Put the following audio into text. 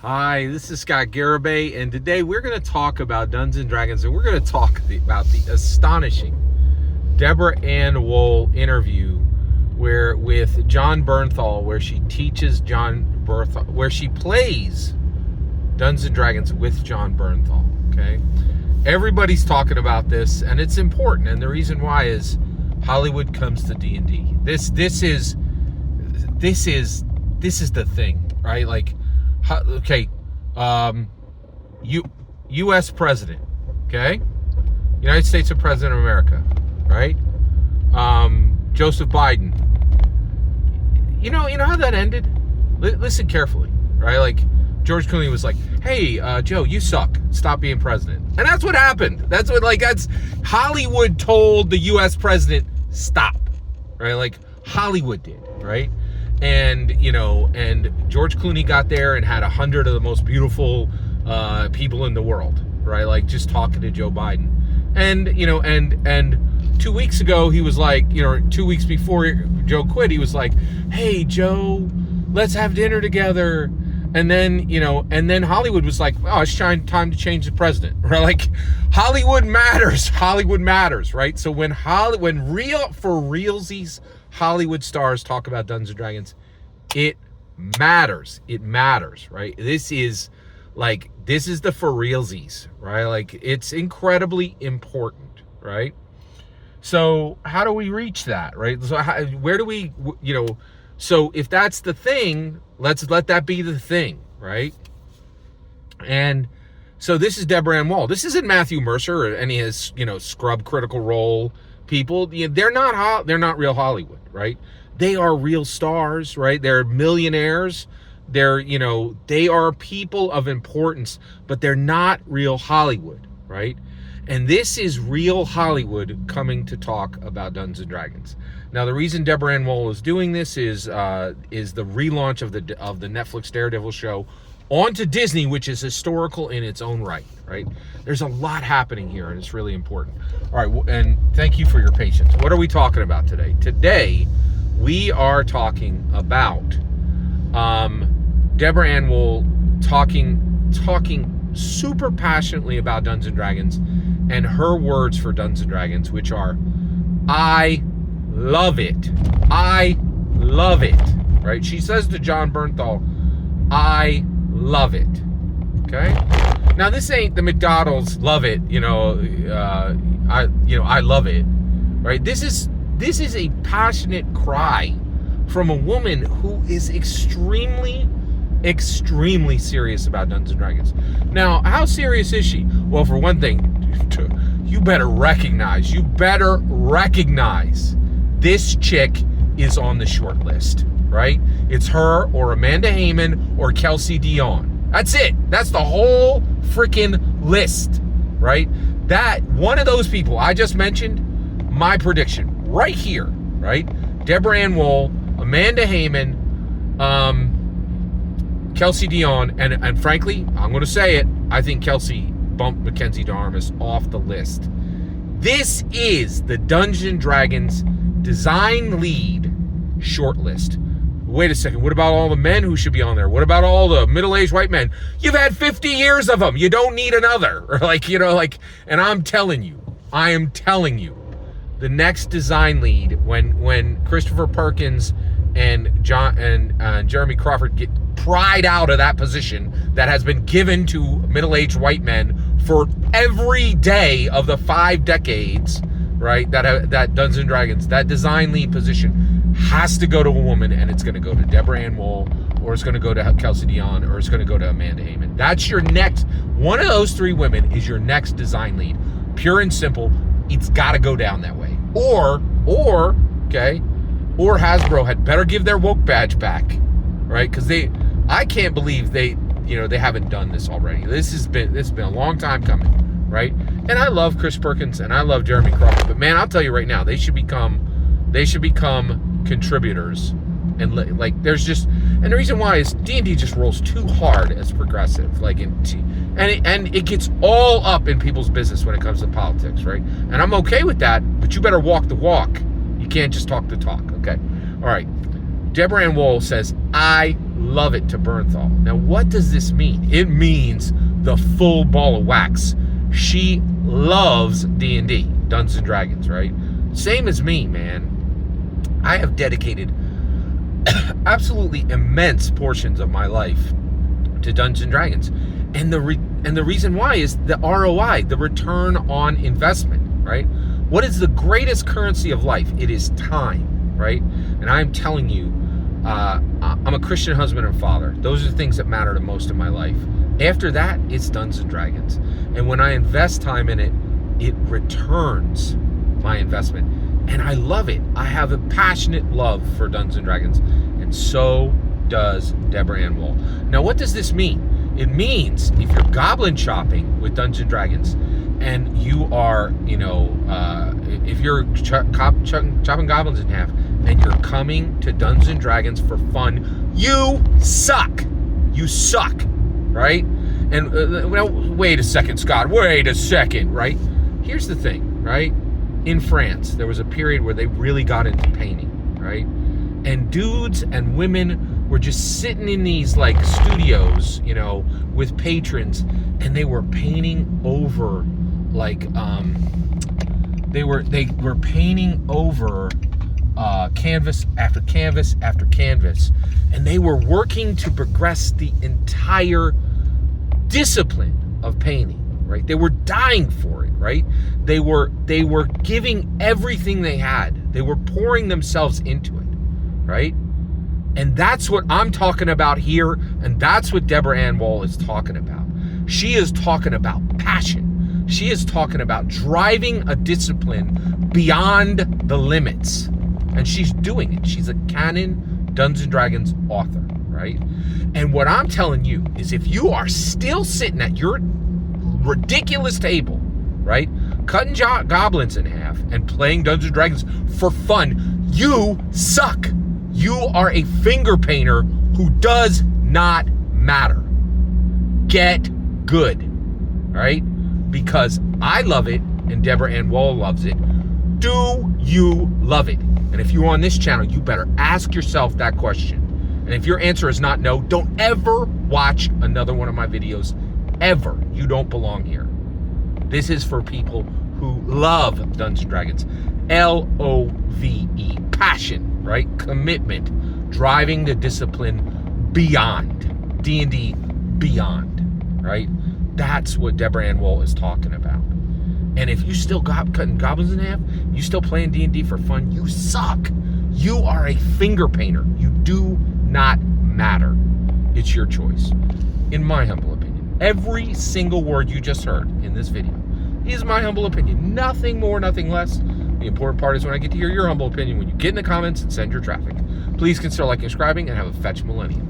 Hi, this is Scott Garibay, and today we're going to talk about Dungeons and Dragons, and we're going to talk about the astonishing Deborah Ann Woll interview with John Bernthal, where she teaches where she plays Dungeons and Dragons with John Bernthal. Okay, everybody's talking about this, and it's important, and the reason why is Hollywood comes to D&D. This is the thing, right? Like. Okay, U.S. president, okay? United States of President of America, right? Joseph Biden. You know how that ended? Listen carefully, right? Like, George Clooney was like, hey, Joe, you suck. Stop being president. And that's what happened. That's Hollywood told the U.S. president, stop, right? Like, Hollywood did, right? And George Clooney got there and had 100 of the most beautiful people in the world, right? Like, just talking to Joe Biden. And 2 weeks ago, he was like, 2 weeks before Joe quit, he was like, hey, Joe, let's have dinner together. And then Hollywood was like, oh, it's time to change the president, right? Like, Hollywood matters, right? So when realsies Hollywood stars talk about Dungeons and Dragons, it matters, right? This is the for realsies, right? Like, it's incredibly important, right? So how do we reach that, right? So where do we, so if that's the thing, let's let that be the thing, right? And so this is Deborah Ann Woll. This isn't Matthew Mercer or any of his, scrub Critical Role people. They're not real Hollywood, right? They are real stars, right? They're millionaires. They are people of importance, but they're not real Hollywood, right? And this is real Hollywood coming to talk about Dungeons and Dragons. Now, the reason Deborah Ann Woll is doing this is the relaunch of the Netflix Daredevil show onto Disney, which is historical in its own right? There's a lot happening here, and it's really important. All right, and thank you for your patience. What are we talking about today? Today, we are talking about Deborah Ann Woll talking super passionately about Dungeons and Dragons, and her words for Dungeons and Dragons, which are, I love it. I love it, right? She says to John Bernthal, I love it, okay? Now, this ain't the McDonald's love it, I love it, right? This is a passionate cry from a woman who is extremely serious about Dungeons and Dragons. Now, how serious is she? Well, for one thing, you better recognize this chick is on the short list, right? It's her or Amanda Heyman or Kelsey Dion. That's it. That's the whole freaking list, right? That one of those people I just mentioned, my prediction right here, right? Deborah Ann Woll, Amanda Heyman, Kelsey Dion, and frankly, I'm going to say it, I think Kelsey bumped Mackenzie Darmus off the list. This is the Dungeons and Dragons design lead shortlist. Wait a second, what about all the men who should be on there? What about all the middle-aged white men? You've had 50 years of them. You don't need another. And I am telling you, the next design lead, when Christopher Perkins and Jeremy Crawford get pried out of that position that has been given to middle-aged white men for every day of the 5 decades, right? That Dungeons and Dragons, that design lead position has to go to a woman, and it's going to go to Deborah Ann Woll, or it's going to go to Kelsey Dion, or it's going to go to Amanda Heyman. That's your next. One of those 3 women is your next design lead. Pure and simple. It's got to go down that way. Or Hasbro had better give their woke badge back, right? Because I can't believe they haven't done this already. This has been a long time coming, right? And I love Chris Perkins and I love Jeremy Crawford, but man, I'll tell you right now, they should become contributors. And the reason why is D&D just rolls too hard as progressive, and it gets all up in people's business when it comes to politics, right? And I'm okay with that, but you better walk the walk. You can't just talk the talk, okay? All right. Deborah Ann Woll says, I love it to Bernthal. Now, what does this mean? It means the full ball of wax. She loves D&D, Dungeons and Dragons, right? Same as me, man. I have dedicated absolutely immense portions of my life to Dungeons and Dragons. And the reason why is the ROI, the return on investment, right? What is the greatest currency of life? It is time, right? And I'm telling you, I'm a Christian husband and father. Those are the things that matter the most in my life. After that, it's Dungeons and Dragons. And when I invest time in it, it returns my investment. And I love it. I have a passionate love for Dungeons and Dragons. And so does Deborah Ann Woll. Now, what does this mean? It means if you're goblin shopping with Dungeons and Dragons and you are, if you're chopping goblins in half and you're coming to Dungeons and Dragons for fun, you suck. You suck, right? And wait a second, Scott. Wait a second, right? Here's the thing, right? In France, there was a period where they really got into painting, right? And dudes and women were just sitting in these like studios, with patrons, and they were painting over they were painting over canvas after canvas after canvas, and they were working to progress the entire discipline of painting, right? They were dying for it, right? They were giving everything they had. They were pouring themselves into it, right? And that's what I'm talking about here, and that's what Deborah Ann Woll is talking about. She is talking about passion. She is talking about driving a discipline beyond the limits. And she's doing it. She's a canon Dungeons and Dragons author, right? And what I'm telling you is if you are still sitting at your ridiculous table, right, cutting goblins in half and playing Dungeons and Dragons for fun, you suck. You are a finger painter who does not matter. Get good, all right? Because I love it and Deborah Ann Woll loves it. Do you love it? And if you're on this channel, you better ask yourself that question. And if your answer is not no, don't ever watch another one of my videos, ever. You don't belong here. This is for people who love Dungeons and Dragons. L-O-V-E, passion, right? Commitment, driving the discipline beyond, D&D beyond, right? That's what Deborah Ann Woll is talking about. And if you still cutting goblins in half, you still playing D&D for fun, you suck. You are a finger painter. You do not matter. It's your choice. In my humble opinion, every single word you just heard in this video is my humble opinion. Nothing more, nothing less. The important part is when I get to hear your humble opinion, when you get in the comments and send your traffic. Please consider liking and subscribing, and have a fetch millennium.